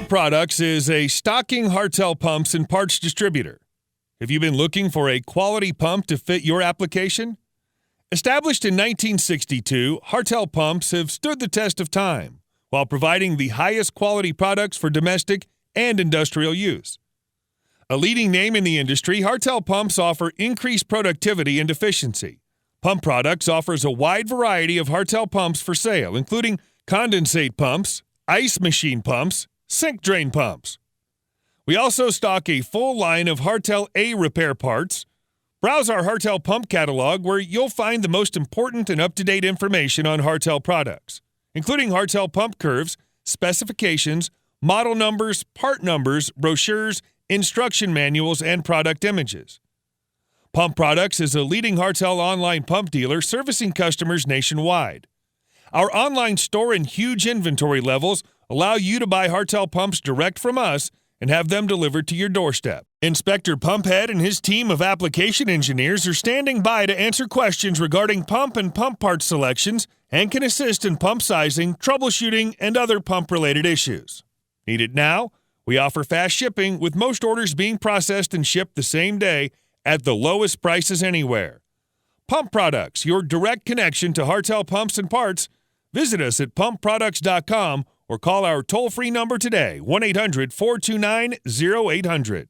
Pump Products is a stocking Hartell Pumps and parts distributor. Have you been looking for a quality pump to fit your application? Established in 1962, Hartell Pumps have stood the test of time while providing the highest quality products for domestic and industrial use. A leading name in the industry, Hartell Pumps offer increased productivity and efficiency. Pump Products offers a wide variety of Hartell pumps for sale, including condensate pumps, ice machine pumps, sink drain pumps. We also stock a full line of Hartell A repair parts. Browse our Hartell pump catalog where you'll find the most important and up-to-date information on Hartell products, including Hartell pump curves, specifications, model numbers, part numbers, brochures, instruction manuals, and product images. Pump Products is a leading Hartell online pump dealer servicing customers nationwide. Our online store and huge inventory levels allow you to buy Hartell pumps direct from us and have them delivered to your doorstep. Inspector Pumphead and his team of application engineers are standing by to answer questions regarding pump and pump part selections and can assist in pump sizing, troubleshooting, and other pump-related issues. Need it now? We offer fast shipping, with most orders being processed and shipped the same day at the lowest prices anywhere. Pump Products, your direct connection to Hartell pumps and parts. Visit us at pumpproducts.com or call our toll-free number today, 1-800-429-0800.